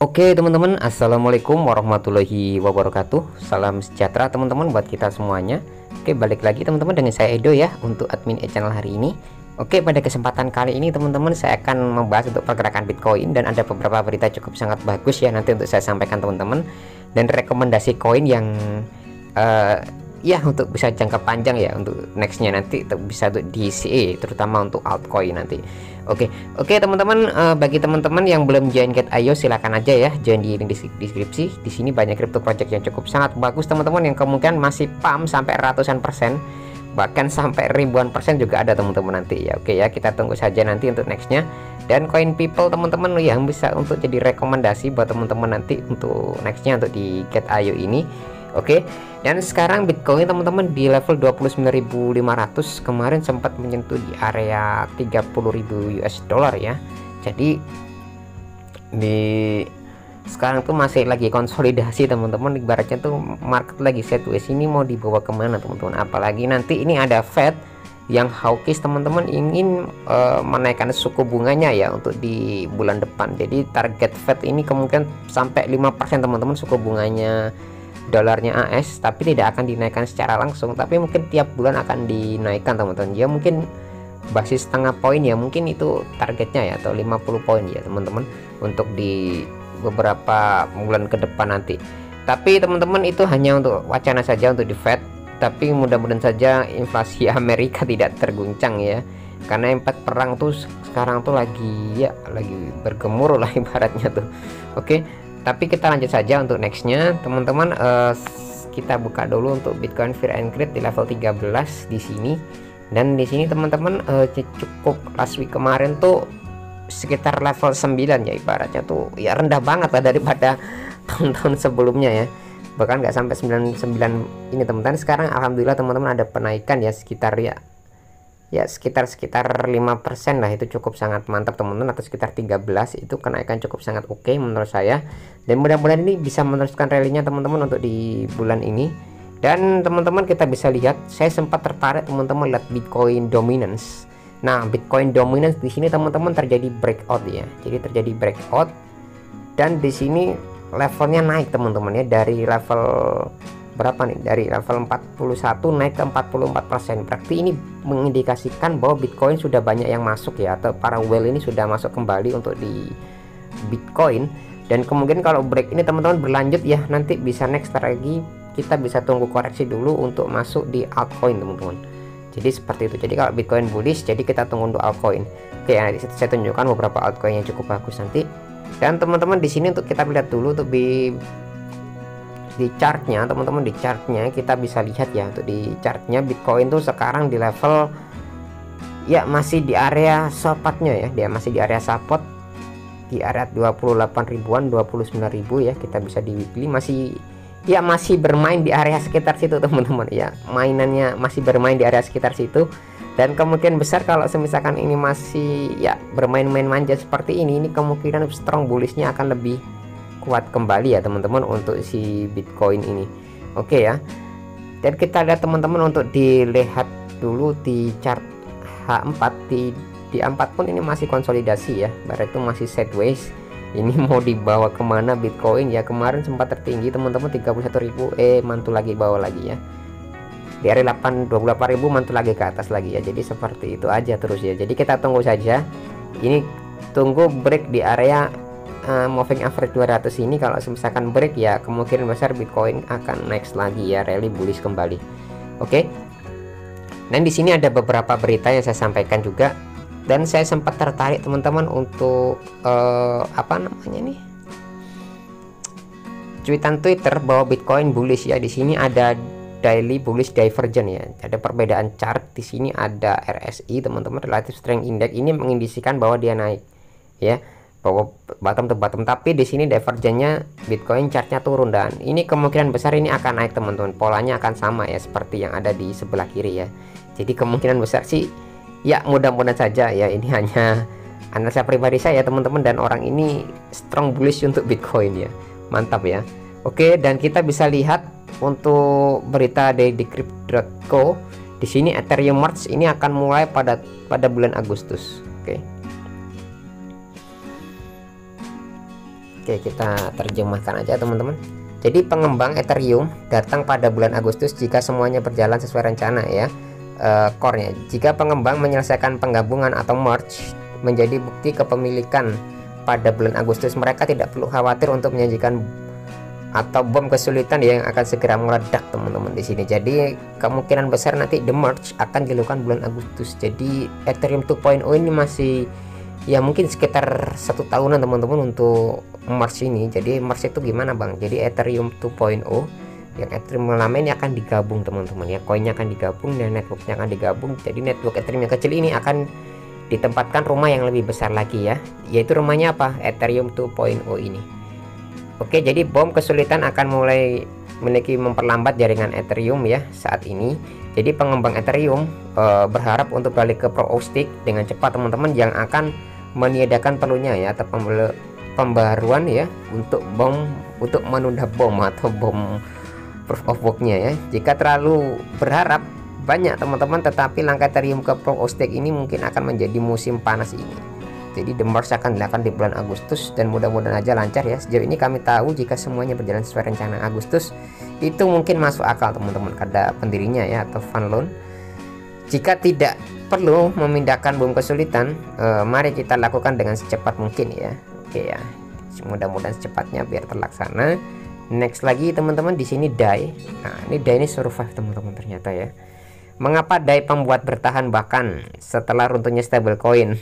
Oke teman-teman, assalamualaikum warahmatullahi wabarakatuh. Salam sejahtera teman-teman buat kita semuanya. Oke, balik lagi teman-teman dengan saya Edo ya, untuk admin channel hari ini. Oke, pada kesempatan kali ini teman-teman, saya akan membahas untuk pergerakan Bitcoin, dan ada beberapa berita cukup sangat bagus ya nanti untuk saya sampaikan teman-teman, dan rekomendasi koin yang ya untuk bisa jangka panjang ya, untuk nextnya nanti bisa untuk DCA, terutama untuk altcoin nanti. Oke teman-teman, bagi teman-teman yang belum join Get.io, silakan aja ya join di link deskripsi. Di sini banyak crypto project yang cukup sangat bagus teman-teman, yang kemungkinan masih pump sampai ratusan persen, bahkan sampai ribuan persen juga ada teman-teman nanti ya. Oke ya, kita tunggu saja nanti untuk nextnya. Dan Coin People teman-teman yang bisa untuk jadi rekomendasi buat teman-teman nanti untuk nextnya untuk di Get.io ini. Oke, dan sekarang Bitcoin teman-teman di level 29.500, kemarin sempat menyentuh di area 30.000 US dollar ya. Jadi di sekarang tuh masih lagi konsolidasi teman-teman, ibaratnya tuh market lagi sideways, ini mau dibawa kemana teman-teman, apalagi nanti ini ada Fed yang hawkish teman-teman, ingin menaikkan suku bunganya ya untuk di bulan depan. Jadi target Fed ini kemungkinan sampai 5% teman-teman suku bunganya dolarnya AS, tapi tidak akan dinaikkan secara langsung, tapi mungkin tiap bulan akan dinaikkan teman-teman ya, mungkin basis setengah poin ya, mungkin itu targetnya ya, atau 50 poin ya teman-teman untuk di beberapa bulan ke depan nanti. Tapi teman-teman itu hanya untuk wacana saja untuk di Fed, tapi mudah-mudahan saja inflasi Amerika tidak terguncang ya, karena impact perang tuh sekarang tuh lagi bergemuruh lah ibaratnya tuh. Oke, tapi kita lanjut saja untuk nextnya teman-teman. Kita buka dulu untuk Bitcoin Fear and Greed di level 13 di sini, dan di sini teman-teman cukup last week kemarin tuh sekitar level 9 ya, ibaratnya tuh ya rendah banget lah daripada tahun-tahun sebelumnya ya, bahkan nggak sampai 99 ini teman-teman. Sekarang alhamdulillah teman-teman ada penaikan ya, sekitar sekitar 5% lah, itu cukup sangat mantap teman-teman, atau sekitar 13, itu kenaikan cukup sangat oke menurut saya, dan mudah-mudahan ini bisa meneruskan rally-nya teman-teman untuk di bulan ini. Dan teman-teman kita bisa lihat, saya sempat tertarik teman-teman lihat Bitcoin dominance. Nah, Bitcoin dominance di sini teman-teman terjadi breakout ya, jadi terjadi breakout, dan di sini levelnya naik teman-teman ya, dari level berapa nih, dari level 41 naik ke 44%. Berarti ini mengindikasikan bahwa Bitcoin sudah banyak yang masuk ya, atau para whale ini sudah masuk kembali untuk di Bitcoin. Dan kemungkinan kalau break ini teman-teman berlanjut ya, nanti bisa next lagi kita bisa tunggu koreksi dulu untuk masuk di altcoin teman-teman. Jadi seperti itu. Jadi kalau Bitcoin bullish, jadi kita tunggu untuk altcoin. Oke ya, saya tunjukkan beberapa altcoin yang cukup bagus nanti. Dan teman-teman di sini untuk kita lihat dulu untuk di chartnya teman-teman. Di chartnya kita bisa lihat ya, untuk di chartnya Bitcoin tuh sekarang di level ya masih di area supportnya ya, dia masih di area support di area 28 ribuan, 29.000 ya. Kita bisa di weekly masih bermain di area sekitar situ teman-teman ya, mainannya masih bermain di area sekitar situ. Dan kemungkinan besar kalau misalkan ini masih ya bermain-main manja seperti ini kemungkinan strong bullishnya akan lebih kuat kembali ya teman-teman untuk si Bitcoin ini. Oke ya, dan kita lihat teman-teman untuk dilihat dulu di chart H4, di A4 pun ini masih konsolidasi ya, berarti itu masih sideways. Ini mau dibawa kemana Bitcoin ya, kemarin sempat tertinggi teman-teman 31.000, mantul lagi bawah lagi ya, di area 28.000 mantul lagi ke atas lagi ya. Jadi seperti itu aja terus ya, jadi kita tunggu saja, ini tunggu break di area moving average 200 ini. Kalau misalkan break ya kemungkinan besar Bitcoin akan next lagi ya, rally bullish kembali. Oke. Dan di sini ada beberapa berita yang saya sampaikan juga, dan saya sempat tertarik teman-teman untuk apa namanya nih, cuitan Twitter bahwa Bitcoin bullish ya. Di sini ada daily bullish divergence ya, ada perbedaan chart. Di sini ada RSI teman-teman, relative strength index, ini mengindikasikan bahwa dia naik ya, bahwa bottom to bottom, tapi di sini divergennya Bitcoin chartnya turun, dan ini kemungkinan besar ini akan naik teman-teman, polanya akan sama ya seperti yang ada di sebelah kiri ya. Jadi kemungkinan besar sih ya, mudah-mudahan saja ya, ini hanya analisa pribadi saya teman-teman, dan orang ini strong bullish untuk Bitcoin ya, mantap ya. Oke, dan kita bisa lihat untuk berita dari Decrypt.co, di sini Ethereum March ini akan mulai pada bulan Agustus. Oke. Oke, kita terjemahkan aja teman-teman. Jadi pengembang Ethereum datang pada bulan Agustus jika semuanya berjalan sesuai rencana ya. Core-nya, jika pengembang menyelesaikan penggabungan atau merge menjadi bukti kepemilikan pada bulan Agustus, mereka tidak perlu khawatir untuk menyajikan atau bom kesulitan yang akan segera meledak teman-teman di sini. Jadi kemungkinan besar nanti the merge akan dilakukan bulan Agustus. Jadi Ethereum 2.0 ini masih ya mungkin sekitar 1 tahunan teman-teman untuk merge ini. Jadi merge itu gimana bang? Jadi Ethereum 2.0 yang Ethereum lama ini akan digabung teman-teman ya, koinnya akan digabung dan networknya akan digabung. Jadi network Ethereum yang kecil ini akan ditempatkan rumah yang lebih besar lagi ya, yaitu rumahnya apa? Ethereum 2.0 ini. Oke, jadi bom kesulitan akan mulai memperlambat jaringan Ethereum ya saat ini. Jadi pengembang Ethereum berharap untuk balik ke Proof of Stake dengan cepat teman-teman, yang akan meniadakan perlunya ya atau pembaruan ya untuk menunda bom atau bom proof of work-nya ya. Jika terlalu berharap banyak teman-teman, tetapi langkah Ethereum ke Proof of Stake ini mungkin akan menjadi musim panas ini. Jadi the merge akan dilakukan di bulan Agustus dan mudah-mudahan aja lancar ya. Sejauh ini kami tahu jika semuanya berjalan sesuai rencana Agustus itu mungkin masuk akal teman-teman, kata pendirinya ya atau Van Loan. Jika tidak perlu memindahkan bom kesulitan, mari kita lakukan dengan secepat mungkin ya. Oke ya, mudah-mudahan secepatnya biar terlaksana. Next lagi teman-teman, di sini DAI. Nah ini DAI ini survive teman-teman ternyata ya. Mengapa DAI pembuat bertahan bahkan setelah runtuhnya stablecoin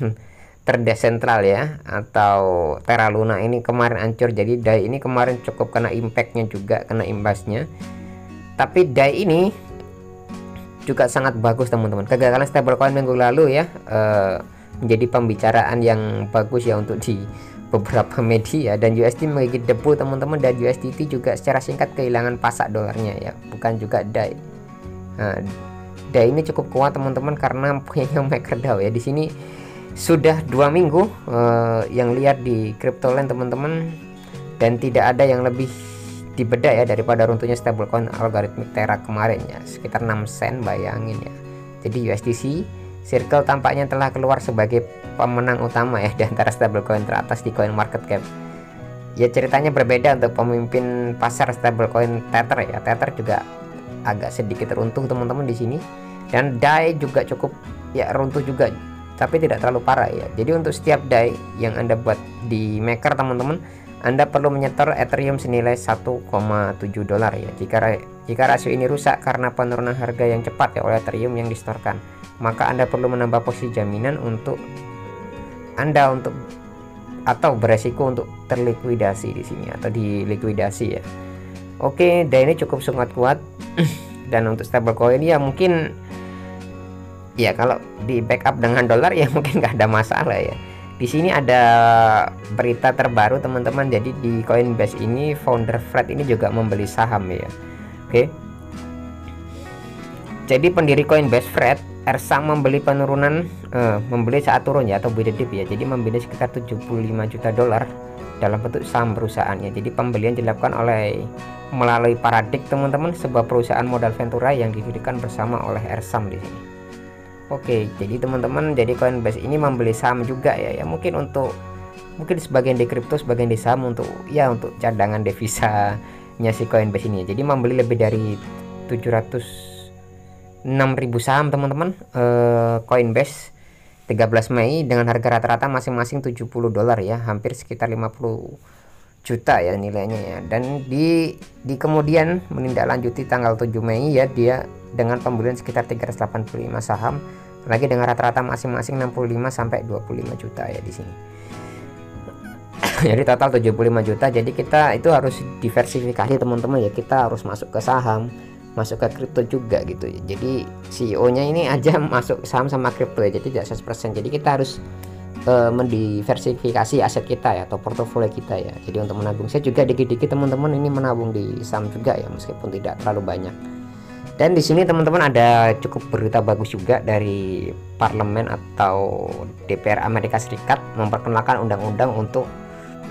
terdesentral ya atau Terra Luna ini kemarin hancur. Jadi DAI ini kemarin cukup kena impactnya juga, kena imbasnya. Tapi DAI ini juga sangat bagus teman-teman. Kegagalan stablecoin minggu lalu ya menjadi pembicaraan yang bagus ya untuk di beberapa media, dan USD menggigit debu teman-teman, dan USDT juga secara singkat kehilangan pasak dolarnya ya, bukan juga DAI. Nah, DAI ini cukup kuat teman-teman karena punya MakerDAO ya. Di sini sudah 2 minggu yang lihat di CryptoLand teman-teman, dan tidak ada yang lebih dibedah ya daripada runtuhnya stablecoin algoritmik Terra kemarin ya, sekitar 6 sen bayangin ya. Jadi USDC Circle tampaknya telah keluar sebagai pemenang utama ya di antara stablecoin teratas di CoinMarketCap. Ya ceritanya berbeda untuk pemimpin pasar stablecoin Tether ya. Tether juga agak sedikit runtuh teman-teman di sini, dan DAI juga cukup ya runtuh juga, tapi tidak terlalu parah ya. Jadi untuk setiap DAI yang Anda buat di Maker teman-teman, Anda perlu menyetor Ethereum senilai 1,7 dolar ya. Jika rasio ini rusak karena penurunan harga yang cepat ya oleh Ethereum yang distorkan, maka Anda perlu menambah posisi jaminan untuk Anda atau beresiko untuk terlikuidasi di sini atau dilikuidasi ya. Oke, DAI ini cukup sangat kuat dan untuk stablecoin ya mungkin ya kalau di backup dengan dolar ya mungkin nggak ada masalah ya. Di sini ada berita terbaru teman-teman. Jadi di Coinbase ini founder Fred ini juga membeli saham ya. Oke. Jadi pendiri Coinbase Fred Ersam membeli membeli saat turun ya atau bid dip ya. Jadi membeli sekitar 75 juta dolar dalam bentuk saham perusahaannya. Jadi pembelian dilakukan melalui Paradig teman-teman, sebuah perusahaan modal ventura yang didirikan bersama oleh Ersam di sini. Oke, jadi teman-teman, jadi Coinbase ini membeli saham juga ya. Ya mungkin sebagian di kripto, sebagian di saham untuk cadangan devisanya si Coinbase ini. Jadi membeli lebih dari 706.000 saham teman-teman Coinbase 13 Mei dengan harga rata-rata masing-masing 70 dolar ya, hampir sekitar 50 juta ya nilainya ya. Dan di kemudian menindaklanjuti tanggal 7 Mei ya, dia dengan pembelian sekitar 385 saham lagi dengan rata-rata masing-masing 65 sampai 25 juta ya di sini. Jadi total 75 juta. Jadi kita itu harus diversifikasi teman-teman ya. Kita harus masuk ke saham, masuk ke kripto juga gitu ya. Jadi CEO-nya ini aja masuk saham sama kripto ya. Jadi tidak 100%. Jadi kita harus mendiversifikasi aset kita ya atau portofolio kita ya. Jadi untuk menabung, saya juga dikit-dikit teman-teman ini menabung di saham juga ya, meskipun tidak terlalu banyak. Dan di sini teman-teman ada cukup berita bagus juga dari parlemen atau DPR Amerika Serikat memperkenalkan undang-undang untuk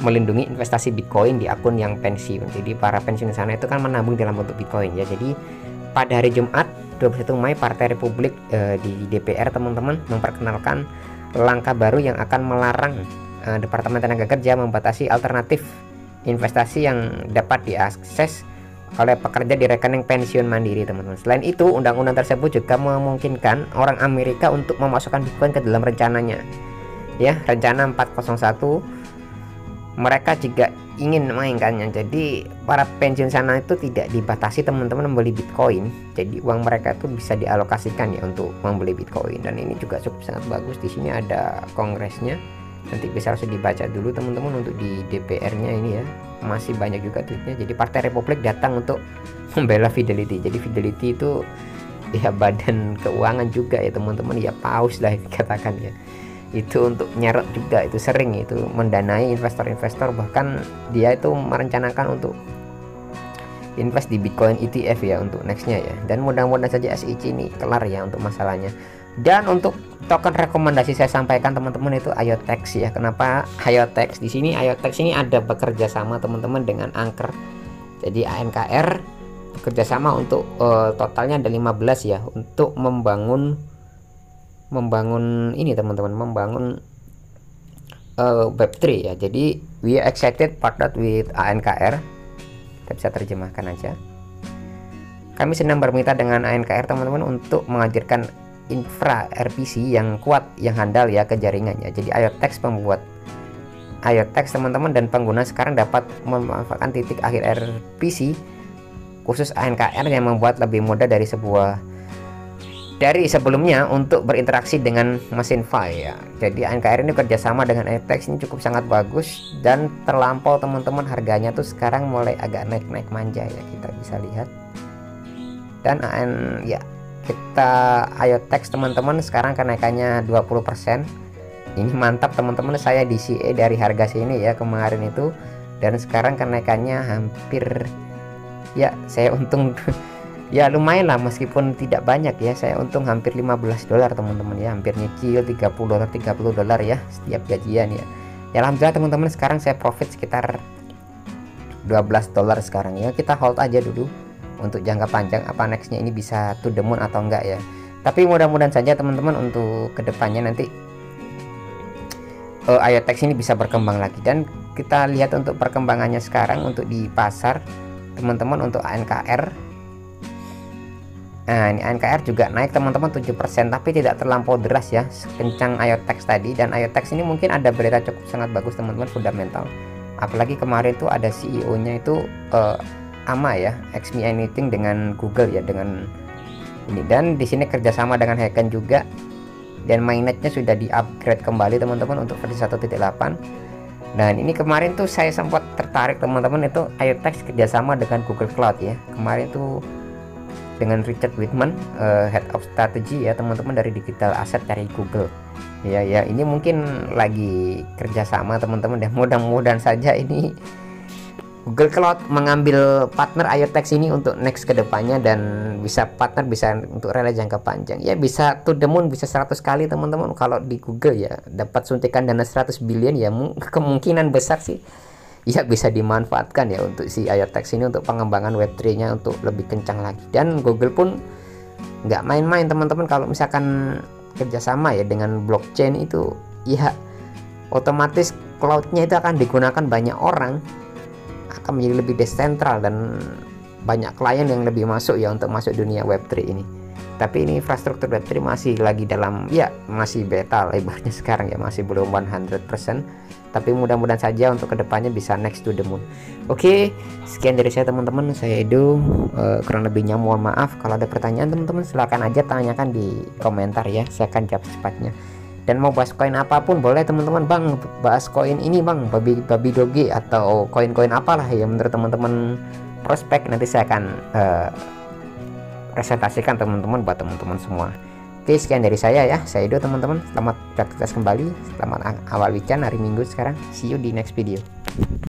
melindungi investasi Bitcoin di akun yang pensiun. Jadi para pensiun di sana itu kan menabung dalam bentuk Bitcoin ya. Jadi pada hari Jumat 21 Mei Partai Republik di DPR teman-teman memperkenalkan langkah baru yang akan melarang Departemen Tenaga Kerja membatasi alternatif investasi yang dapat diakses oleh pekerja di rekening pensiun mandiri, teman-teman. Selain itu, undang-undang tersebut juga memungkinkan orang Amerika untuk memasukkan Bitcoin ke dalam rencananya. Ya, rencana 401 mereka juga ingin memainkannya. Jadi para pensiun sana itu tidak dibatasi, teman-teman, membeli Bitcoin. Jadi uang mereka itu bisa dialokasikan ya untuk membeli Bitcoin, dan ini juga cukup sangat bagus. Di sini ada kongresnya. Nanti bisa langsung dibaca dulu, teman-teman, untuk di DPR-nya ini ya. Masih banyak juga tweetnya. Jadi Partai Republik datang untuk membela Fidelity. Jadi Fidelity itu ya badan keuangan juga ya, teman-teman, ya paus lah dikatakan ya. Itu untuk nyeret juga, itu sering itu mendanai investor-investor, bahkan dia itu merencanakan untuk invest di Bitcoin ETF ya untuk nextnya ya. Dan mudah-mudahan saja SIC ini kelar ya untuk masalahnya. Dan untuk token rekomendasi saya sampaikan, teman-teman, itu IOTEX ya. Kenapa IOTEX? Di sini IOTEX ini ada bekerja sama, teman-teman, dengan Anchor. Jadi ANKR bekerja sama untuk totalnya ada 15 ya, untuk membangun ini, teman-teman, membangun Web3 ya. Jadi we are excited partnered with ANKR. Kita bisa terjemahkan aja. Kami sedang bermitra dengan ANKR, teman-teman, untuk menghadirkan infra RPC yang kuat, yang handal ya ke jaringannya. Jadi IOTEX membuat IOTEX, teman-teman, dan pengguna sekarang dapat memanfaatkan titik akhir RPC khusus ANKR yang membuat lebih mudah dari sebelumnya untuk berinteraksi dengan mesin Fi ya. Jadi ANKR ini kerjasama dengan IOTEX ini cukup sangat bagus dan terlampau, teman-teman. Harganya tuh sekarang mulai agak naik manja ya, kita bisa lihat. Dan kita IOTEX, teman-teman, sekarang kenaikannya 20%. Ini mantap, teman-teman. Saya DCA dari harga sini ya kemarin itu, dan sekarang kenaikannya hampir ya, saya untung ya lumayan lah, meskipun tidak banyak ya. Saya untung hampir $15, teman-teman ya, hampir nyicil $30 ya setiap gajian ya. Ya alhamdulillah, teman-teman, sekarang saya profit sekitar $12 sekarang ya. Kita hold aja dulu untuk jangka panjang, apa nextnya ini bisa to the moon atau enggak ya. Tapi mudah-mudahan saja, teman-teman, untuk kedepannya nanti IOTEX ini bisa berkembang lagi. Dan kita lihat untuk perkembangannya sekarang untuk di pasar, teman-teman, untuk ANKR. Nah, ini ANKR juga naik, teman-teman, 7%, tapi tidak terlampau deras ya, kencang IOTEX tadi. Dan IOTEX ini mungkin ada berita cukup sangat bagus, teman-teman, fundamental. Apalagi kemarin tuh ada CEO-nya itu AMA ya, Ask Me Anything dengan Google ya, dengan ini. Dan di sini kerjasama dengan Heken juga, dan mainnetnya sudah di-upgrade kembali, teman-teman, untuk versi 1.8. Dan ini kemarin tuh saya sempat tertarik, teman-teman, itu IOTEX kerjasama dengan Google Cloud ya. Kemarin tuh dengan Richard Whitman, Head of Strategy ya, teman-teman, dari Digital Asset dari Google. Ya ini mungkin lagi kerjasama, teman-teman, dan mudah-mudahan saja ini Google Cloud mengambil partner IOTEX ini untuk next kedepannya, dan bisa partner, bisa untuk rela jangka panjang ya, bisa to the moon, bisa 100 kali, teman-teman. Kalau di Google ya dapat suntikan dana 100 billion ya, kemungkinan besar sih ya bisa dimanfaatkan ya untuk si IOTEX ini untuk pengembangan Web3 nya untuk lebih kencang lagi. Dan Google pun nggak main-main, teman-teman, kalau misalkan kerjasama ya dengan blockchain itu ya, otomatis cloudnya itu akan digunakan banyak orang, akan menjadi lebih desentral, dan banyak klien yang lebih masuk ya untuk masuk dunia Web3 ini. Tapi ini infrastruktur Web3 masih lagi dalam ya, masih beta lebarnya sekarang ya, masih belum 100%. Tapi mudah-mudahan saja untuk kedepannya bisa next to the moon. Oke, sekian dari saya, teman-teman. Saya Edo, kurang lebihnya mohon maaf. Kalau ada pertanyaan, teman-teman, silahkan aja tanyakan di komentar ya, saya akan jawab secepatnya. Dan mau bahas koin apapun boleh, teman-teman. Bang, bahas koin ini, Bang, babi doge atau koin-koin apalah ya menurut teman-teman prospek, nanti saya akan presentasikan, teman-teman, buat teman-teman semua. Oke, sekian dari saya ya, saya Edo, teman-teman. Selamat beraktivitas kembali, selamat awal weekend, hari Minggu sekarang. See you di next video.